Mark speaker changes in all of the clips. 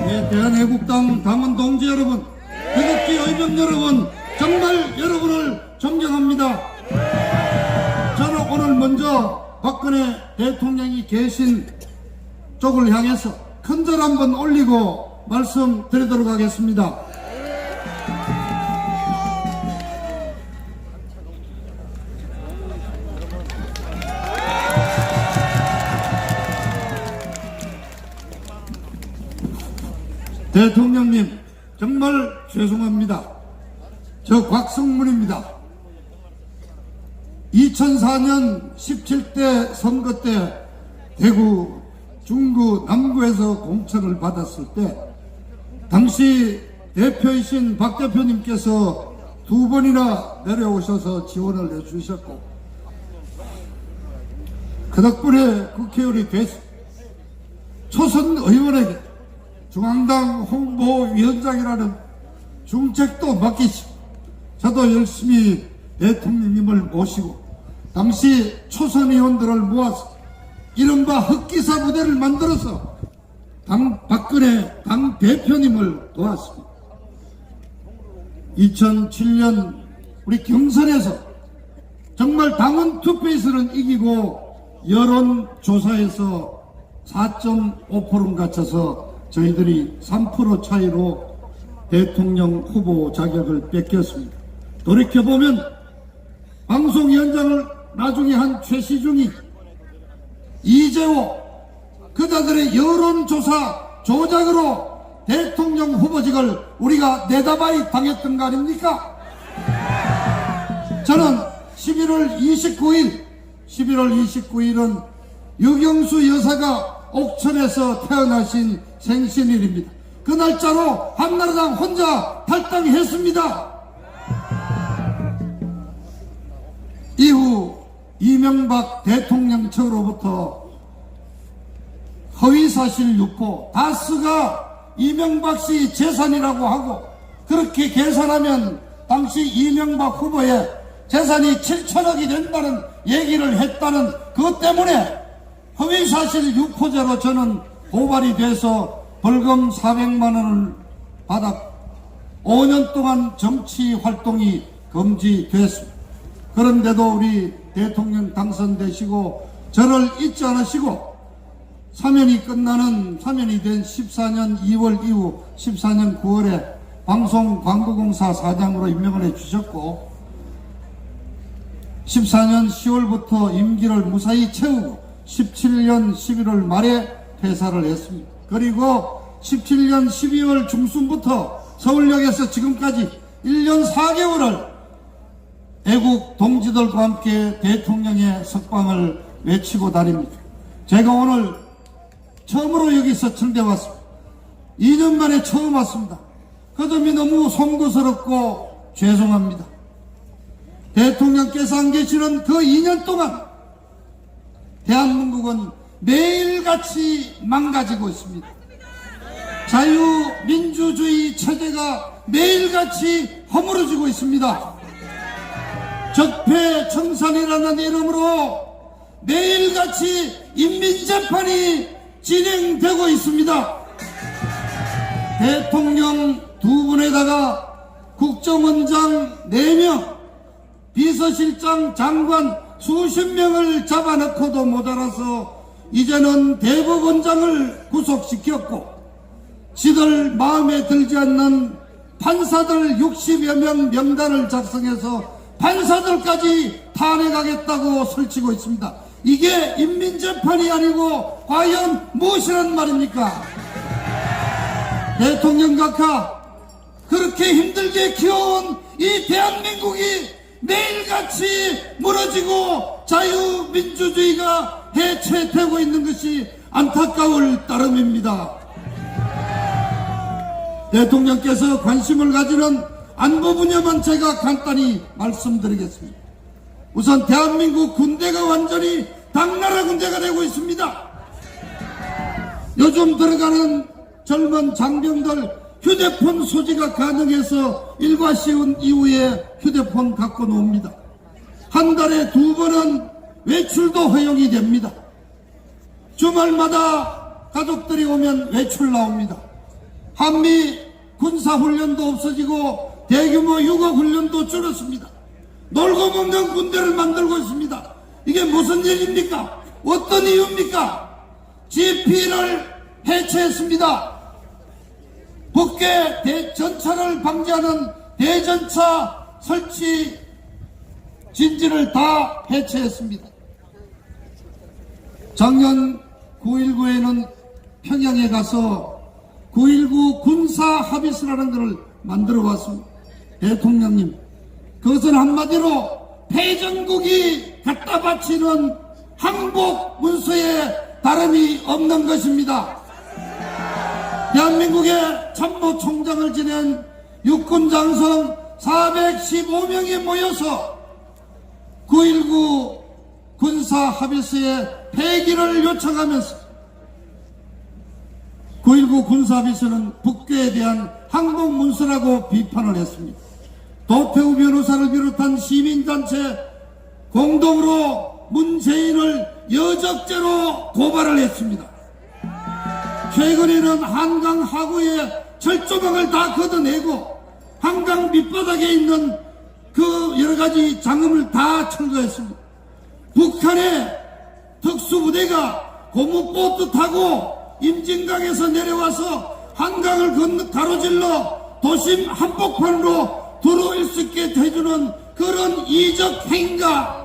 Speaker 1: 네, 대한애국당 당원 동지 여러분, 태극기 의병 여러분, 정말 여러분을 존경합니다. 저는 오늘 먼저 박근혜 대통령이 계신 쪽을 향해서 큰절 한번 올리고 말씀드리도록 하겠습니다. 대통령님, 정말 죄송합니다. 저 곽성문입니다. 2004년 17대 선거 때 대구, 중구, 남구에서 공천을 받았을 때 당시 대표이신 박 대표님께서 2번이나 내려오셔서 지원을 해주셨고 그 덕분에 국회의원이 됐습니다. 초선 의원에게 중앙당 홍보위원장이라는 중책도 맡기시고 저도 열심히 대통령님을 모시고 당시 초선 의원들을 모아서 이른바 흑기사 부대를 만들어서 박근혜 당대표님을 도왔습니다. 2007년 우리 경선에서 정말 당원 투표에서는 이기고 여론조사에서 4.5% 갇혀서 저희들이 3% 차이로 대통령 후보 자격을 뺏겼습니다. 돌이켜보면 방송위원장을 나중에 한 최시중이, 이재호, 그자들의 여론조사 조작으로 대통령 후보직을 우리가 내다바이 당했던 거 아닙니까? 저는 11월 29일은 유경수 여사가 옥천에서 태어나신 생신일입니다. 그 날짜로 한나라당 혼자 탈당했습니다. 이후 이명박 대통령 측으로부터 허위사실 유포, 다스가 이명박 씨 재산이라고 하고 그렇게 계산하면 당시 이명박 후보의 재산이 7천억이 된다는 얘기를 했다는 그것 때문에 허위사실 유포죄로 저는 고발이 돼서 벌금 400만 원을 받았고 5년 동안 정치 활동이 금지됐습니다. 그런데도 우리 대통령 당선되시고 저를 잊지 않으시고 사면이 된 14년 2월 이후 14년 9월에 방송광고공사 사장으로 임명을 해주셨고 14년 10월부터 임기를 무사히 채우고 17년 11월 말에 퇴사를 했습니다. 그리고 17년 12월 중순부터 서울역에서 지금까지 1년 4개월을 애국 동지들과 함께 대통령의 석방을 외치고 다닙니다. 제가 오늘 처음으로 여기서 청대 왔습니다. 2년 만에 처음 왔습니다. 그 점이 너무 송구스럽고 죄송합니다. 대통령께서 안 계시는 그 2년 동안 대한민국은 매일같이 망가지고 있습니다. 자유민주주의 체제가 매일같이 허물어지고 있습니다. 적폐청산이라는 이름으로 매일같이 인민재판이 진행되고 있습니다. 대통령 2분에다가 국정원장 4명, 비서실장, 장관 수십 명을 잡아넣고도 모자라서 이제는 대법원장을 구속시켰고 지들 마음에 들지 않는 판사들 60여 명 명단을 작성해서 판사들까지 탄핵하겠다고 설치고 있습니다. 이게 인민재판이 아니고 과연 무엇이란 말입니까? 대통령 각하, 그렇게 힘들게 키워온 이 대한민국이 매일같이 무너지고 자유민주주의가 해체되고 있는 것이 안타까울 따름입니다. 대통령께서 관심을 가지는 안보 분야만 제가 간단히 말씀드리겠습니다. 우선 대한민국 군대가 완전히 당나라 군대가 되고 있습니다. 요즘 들어가는 젊은 장병들 휴대폰 소지가 가능해서 일과시운 이후에 휴대폰 갖고 놉니다. 한 달에 2번은 외출도 허용이 됩니다. 주말마다 가족들이 오면 외출 나옵니다. 한미 군사훈련도 없어지고 대규모 육아훈련도 줄었습니다. 놀고 먹는 군대를 만들고 있습니다. 이게 무슨 일입니까? 어떤 이유입니까? GP를 해체했습니다. 북괴 전차를 방지하는 대전차 설치 진지를 다 해체했습니다. 작년 9.19에는 평양에 가서 9.19 군사합의서라는 것을 만들어 왔습니다. 대통령님, 그것은 한마디로 패전국이 갖다 바치는 항복 문서에 다름이 없는 것입니다. 대한민국의 참모총장을 지낸 육군 장성 415명이 모여서 9.19 군사합의서의 폐기를 요청하면서 9.19 군사합의서는 북괴에 대한 항복문서라고 비판을 했습니다. 도태우 변호사를 비롯한 시민단체 공동으로 문재인을 여적죄로 고발을 했습니다. 최근에는 한강 하구의 철조망을 다 걷어내고 한강 밑바닥에 있는 그 여러가지 장음을 다 철거했습니다. 북한의 특수부대가 고무보트 타고 임진강에서 내려와서 한강을 가로질러 도심 한복판으로 들어올 수 있게 해주는 그런 이적 행위가,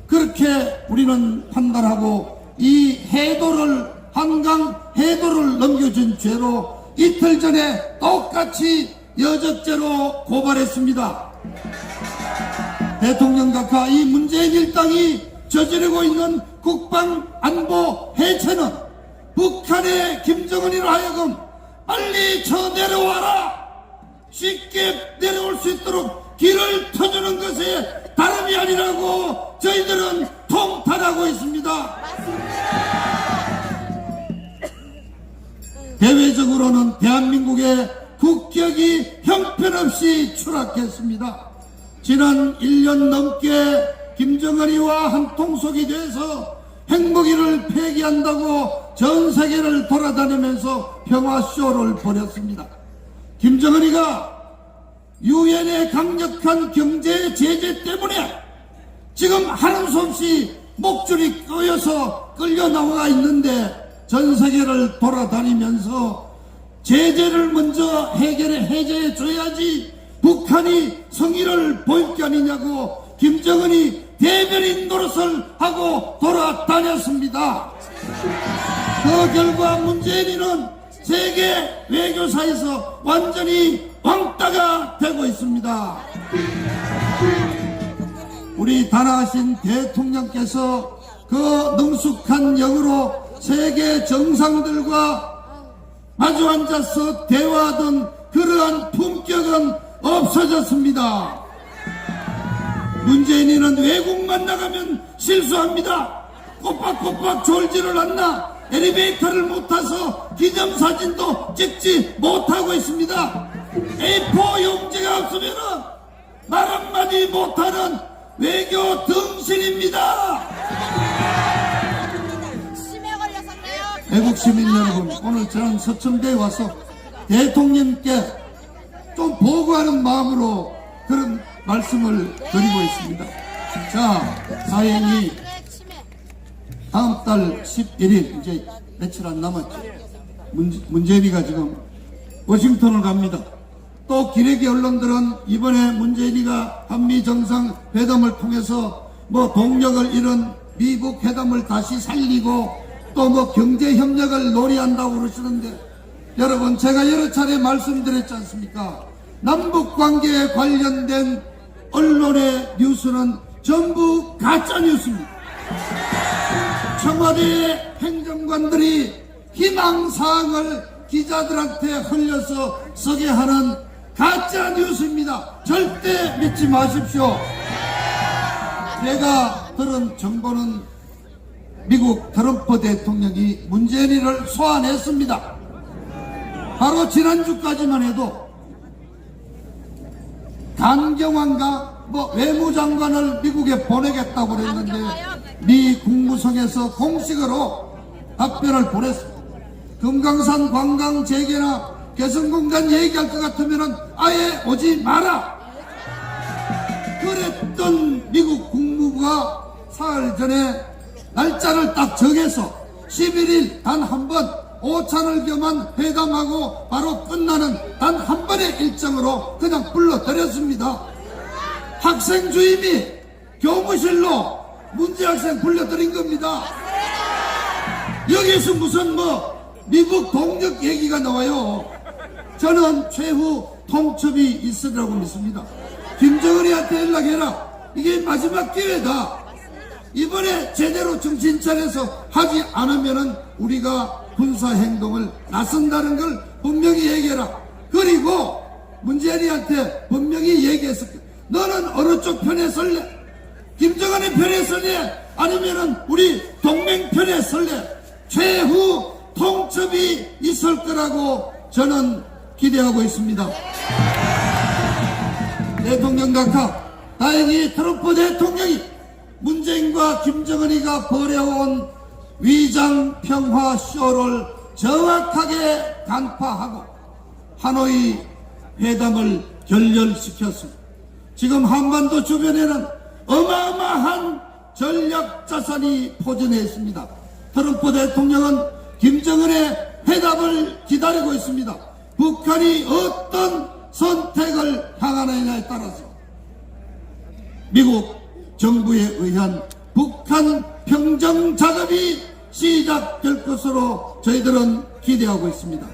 Speaker 1: 그렇게 우리는 판단하고 이 해도를, 한강 해도를 넘겨준 죄로 이틀 전에 똑같이 여적죄로 고발했습니다. 대통령 각하 이 문재인 일당이 저지르고 있는 국방안보 해체는 북한의 김정은이로 하여금 빨리 쳐 내려와라, 쉽게 내려올 수 있도록 길을 터주는 것에 다름이 아니라고 저희들은 통탄하고 있습니다. 대외적으로는 대한민국의 국격이 형편없이 추락했습니다. 지난 1년 넘게 김정은이와 한통속이 돼서 핵무기를 폐기한다고 전 세계를 돌아다니면서 평화쇼를 벌였습니다. 김정은이가 유엔의 강력한 경제 제재 때문에 지금 하는 수 없이 목줄이 꼬여서 끌려 나와 있는데 전 세계를 돌아다니면서 제재를 먼저 해제해 줘야지 북한이 성의를 보일 게 아니냐고 김정은이 대변인 노릇을 하고 돌아다녔습니다. 그 결과 문재인이는 세계 외교사에서 완전히 왕따가 되고 있습니다. 우리 단아하신 대통령께서 그 능숙한 역으로 세계 정상들과 마주 앉아서 대화하던 그러한 품격은 없어졌습니다. 문재인이는 외국만 나가면 실수합니다. 꼬박꼬박 졸지를 않나 엘리베이터를 못 타서 기념사진도 찍지 못하고 있습니다. A4 용지가 없으면 말 한마디 못하는 외교 등신입니다. 애국 시민 여러분, 오늘 저는 서천대에 와서 대통령께 좀 보고하는 마음으로 그런 말씀을 드리고 있습니다. 자, 다행히 다음 달 11일, 이제 며칠 안 남았죠. 문재인이가 지금 워싱턴을 갑니다. 또 기레기 언론들은 이번에 문재인이가 한미 정상회담을 통해서 뭐 동력을 잃은 미국 회담을 다시 살리고 또 뭐 경제협력을 논의한다고 그러시는데, 여러분 제가 여러 차례 말씀드렸지 않습니까? 남북관계에 관련된 언론의 뉴스는 전부 가짜뉴스입니다. 청와대 행정관들이 희망사항을 기자들한테 흘려서 쓰게 하는 가짜뉴스입니다. 절대 믿지 마십시오. 제가 들은 정보는 미국 트럼프 대통령이 문재인이를 소환했습니다. 바로 지난주까지만 해도 강경환과 외무장관을 미국에 보내겠다고 그랬는데 미 국무성에서 공식으로 답변을 보냈습니다. 금강산 관광 재개나 개성공단 얘기할 것 같으면 아예 오지 마라. 그랬던 미국 국무부가 사흘 전에 날짜를 딱 정해서 11일 단 한 번 오찬을 겸한 회담하고 바로 끝나는 단 한 번의 일정으로 그냥 불러들였습니다. 학생 주임이 교무실로 문제 학생 불러들인 겁니다. 여기에서 무슨 미국 동력 얘기가 나와요. 저는 최후 통첩이 있으리라고 믿습니다. 김정은이한테 연락해라. 이게 마지막 기회다. 이번에 제대로 정신 차려서 하지 않으면은 우리가 군사행동을 나선다는 걸 분명히 얘기해라. 그리고 문재인이한테 분명히 얘기했을 거야. 너는 어느 쪽 편에 설래? 김정은의 편에 설래? 아니면은 우리 동맹 편에 설래? 최후 통첩이 있을 거라고 저는 기대하고 있습니다. 대통령 각하, 다행히 트럼프 대통령이 문재인과 김정은이가 벌여온 위장 평화 쇼를 정확하게 간파하고 하노이 회담을 결렬시켰습니다. 지금 한반도 주변에는 어마어마한 전략 자산이 포진해 있습니다. 트럼프 대통령은 김정은의 회담을 기다리고 있습니다. 북한이 어떤 선택을 향하느냐에 따라서 미국 정부에 의한 북한 평정 작업이 시작될 것으로 저희들은 기대하고 있습니다.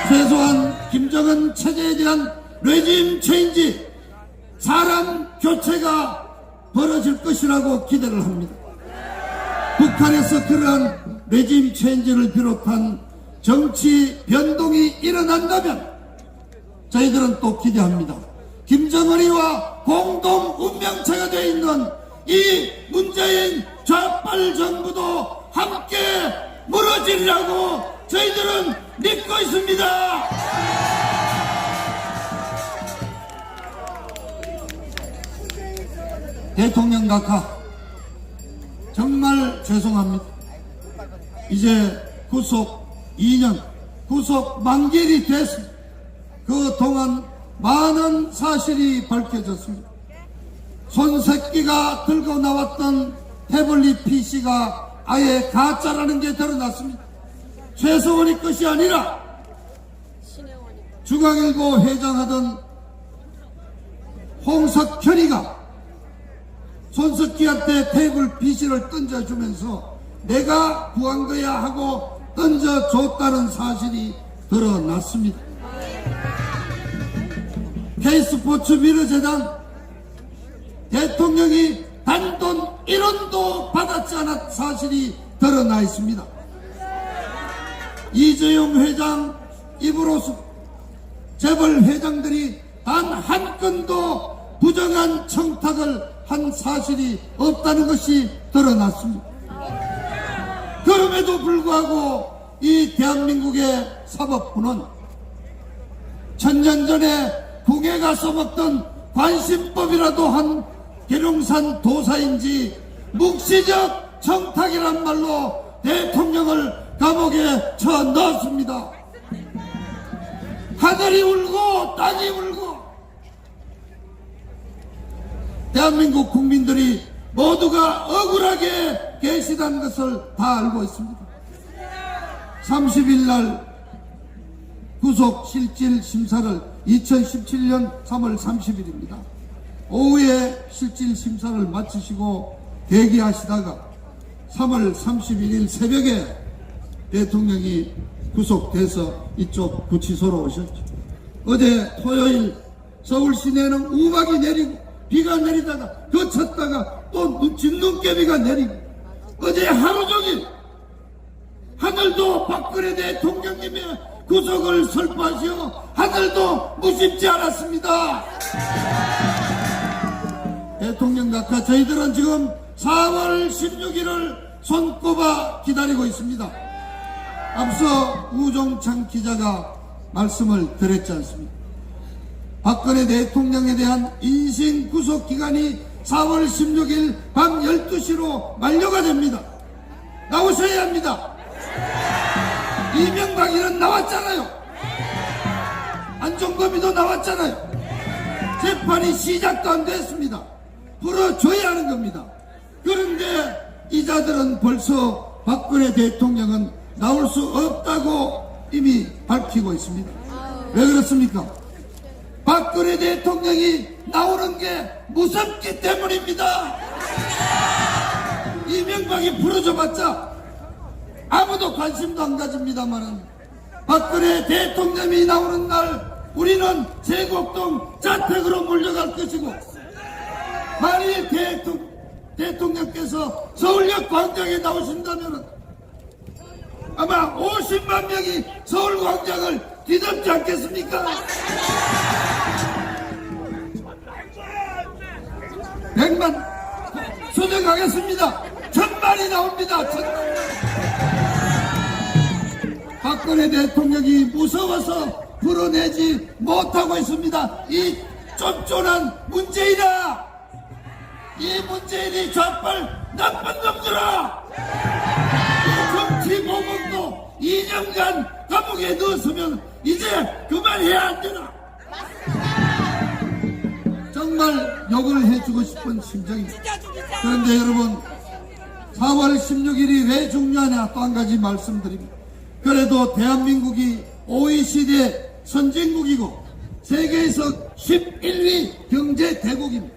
Speaker 1: 최소한 김정은 체제에 대한 레짐 체인지, 사람 교체가 벌어질 것이라고 기대를 합니다. 북한에서 그러한 레짐 체인지를 비롯한 정치 변동이 일어난다면 저희들은 또 기대합니다. 김정은이와 공동 운명체가 되어 있는 이 문재인 좌빨 정부도 함께 무너지리라고 저희들은 믿고 있습니다. 대통령 각하, 정말 죄송합니다. 이제 구속 2년, 구속 만기일이 됐습니다. 그동안 많은 사실이 밝혀졌습니다. 손새끼가 들고 나왔던 태블릿 PC가 아예 가짜라는 게 드러났습니다. 최소원이 것이 아니라 중앙일보 회장하던 홍석현이가 손석희한테 태블릿 PC를 던져주면서 내가 구한 거야 하고 던져줬다는 사실이 드러났습니다. K스포츠 미르재단 대통령이 단돈 1원도 받았지 않은 사실이 드러나 있습니다. 이재용 회장 입으로서 재벌 회장들이 단 한 건도 부정한 청탁을 한 사실이 없다는 것이 드러났습니다. 그럼에도 불구하고 이 대한민국의 사법부는 천년 전에 궁에 가서 먹던 관심법이라도 한 계룡산 도사인지 묵시적 청탁이란 말로 대통령을 감옥에 쳐넣었습니다. 하늘이 울고 땅이 울고 대한민국 국민들이 모두가 억울하게 계시다는 것을 다 알고 있습니다. 30일 날 구속 실질 심사를 2017년 3월 30일입니다. 오후에 실질 심사를 마치시고 대기하시다가 3월 31일 새벽에 대통령이 구속돼서 이쪽 구치소로 오셨죠. 어제 토요일 서울 시내는 우박이 내리고 비가 내리다가 그쳤다가 또 진눈깨비가 내리고 어제 하루 종일 하늘도 박근혜 대통령님의 구속을 설파하시어 하늘도 무심지 않았습니다. 대통령 각하, 저희들은 지금 4월 16일을 손꼽아 기다리고 있습니다. 앞서 우종찬 기자가 말씀을 드렸지 않습니까? 박근혜 대통령에 대한 인신 구속 기간이 4월 16일 밤 12시로 만료가 됩니다. 나오셔야 합니다. 이명박이는 나왔잖아요. 안종범이도 나왔잖아요. 재판이 시작도 안 됐습니다. 풀어줘야 하는 겁니다. 그런데 이자들은 벌써 박근혜 대통령은 나올 수 없다고 이미 밝히고 있습니다. 왜 그렇습니까? 박근혜 대통령이 나오는 게 무섭기 때문입니다. 이명박이 풀어줘봤자 아무도 관심도 안 가집니다만은 박근혜 대통령이 나오는 날 우리는 제곡동 자택으로 몰려갈 것이고, 만일 대통령께서 서울역 광장에 나오신다면 아마 50만 명이 서울 광장을 뒤덮지 않겠습니까? 100만 수정하겠습니다. 1000만이 나옵니다. 1000만. 박근혜 대통령이 무서워서 풀어내지 못하고 있습니다. 이 쫀쫀한 문재인아, 이 문재인이 좌빨 나쁜 놈들아, 이 정치 모범도 2년간 감옥에 넣었으면 이제 그만해야 안 되나? 정말 욕을 해주고 싶은 심정입니다. 그런데 여러분, 4월 16일이 왜 중요하냐 또 한 가지 말씀드립니다. 그래도 대한민국이 OECD 선진국이고 세계에서 11위 경제 대국입니다.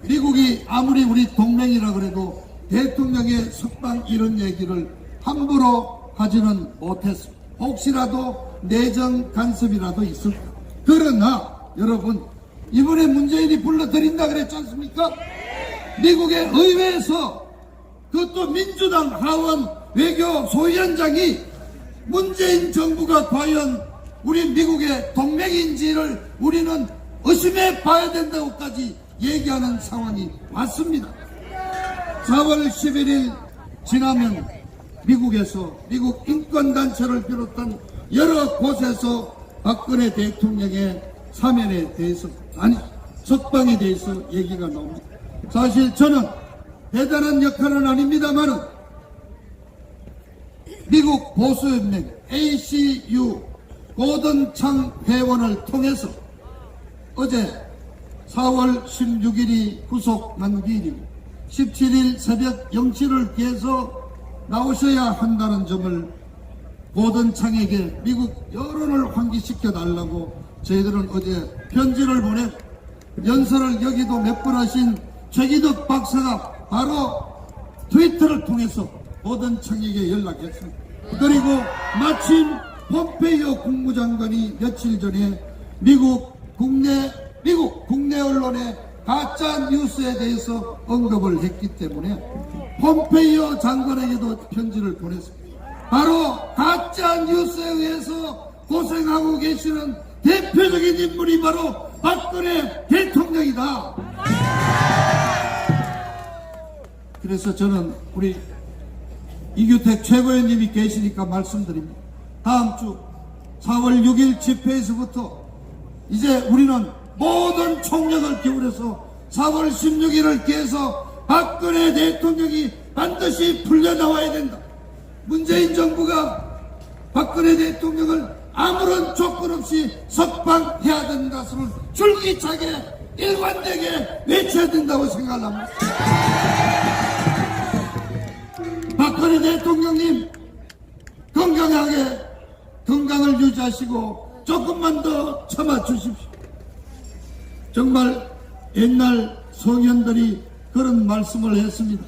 Speaker 1: 미국이 아무리 우리 동맹이라 그래도 대통령의 석방 이런 얘기를 함부로 하지는 못했습니다. 혹시라도 내정 간섭이라도 있을까. 그러나 여러분, 이번에 문재인이 불러들인다 그랬지 않습니까? 미국의 의회에서 그것도 민주당 하원 외교 소위원장이 문재인 정부가 과연 우리 미국의 동맹인지를 우리는 의심해 봐야 된다고까지 얘기하는 상황이 왔습니다. 4월 11일 지나면 미국에서 미국 인권단체를 비롯한 여러 곳에서 박근혜 대통령의 사면에 대해서, 아니 석방에 대해서 얘기가 나옵니다. 사실 저는 대단한 역할은 아닙니다만은 미국 보수연맹 ACU 고든창 회원을 통해서 어제 4월 16일이 구속 만기일이고 17일 새벽 0시를 기해서 나오셔야 한다는 점을 고든창에게 미국 여론을 환기시켜 달라고 저희들은 어제 편지를 보내, 연설을 여기도 몇 번 하신 최기덕 박사가 바로 트위터를 통해서 고든창에게 연락했습니다. 그리고 마침 폼페이오 국무장관이 며칠 전에 미국 국내 언론의 가짜 뉴스에 대해서 언급을 했기 때문에 폼페이오 장관에게도 편지를 보냈습니다. 바로 가짜 뉴스에 의해서 고생하고 계시는 대표적인 인물이 바로 박근혜 대통령이다. 그래서 저는 우리 이규택 최고위원님이 계시니까 말씀드립니다. 다음 주 4월 6일 집회에서부터 이제 우리는 모든 총력을 기울여서 4월 16일을 기해서 박근혜 대통령이 반드시 풀려나와야 된다. 문재인 정부가 박근혜 대통령을 아무런 조건 없이 석방해야 되는 것을 줄기차게 일관되게 외쳐야 된다고 생각합니다. 박근혜 대통령님 건강하게 건강을 유지하시고 조금만 더 참아주십시오. 정말 옛날 성현들이 그런 말씀을 했습니다.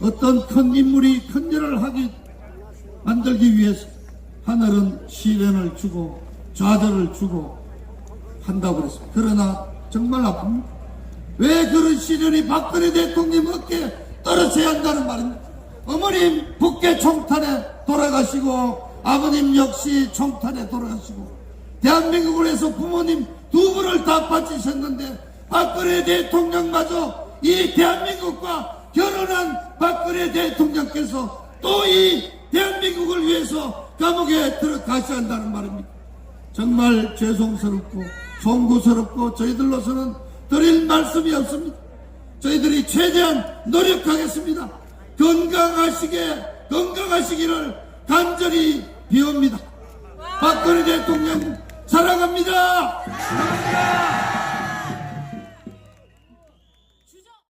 Speaker 1: 어떤 큰 인물이 큰 일을 만들기 위해서 하늘은 시련을 주고 좌절을 주고 한다고 그랬습니다. 그러나 정말 아픕니다. 왜 그런 시련이 박근혜 대통령 어깨에 떨어져야 한다는 말입니다. 어머님 북계 총탄에 돌아가시고 아버님 역시 총탄에 돌아가시고 대한민국을 해서 부모님 두 분을 다 바치셨는데 박근혜 대통령마저 이 대한민국과 결혼한 박근혜 대통령께서 또 이 대한민국을 위해서 감옥에 들어가셔야 한다는 말입니다. 정말 죄송스럽고 송구스럽고 저희들로서는 드릴 말씀이 없습니다. 저희들이 최대한 노력하겠습니다. 건강하시기를 간절히 비웁니다. 박근혜 대통령 사랑합니다.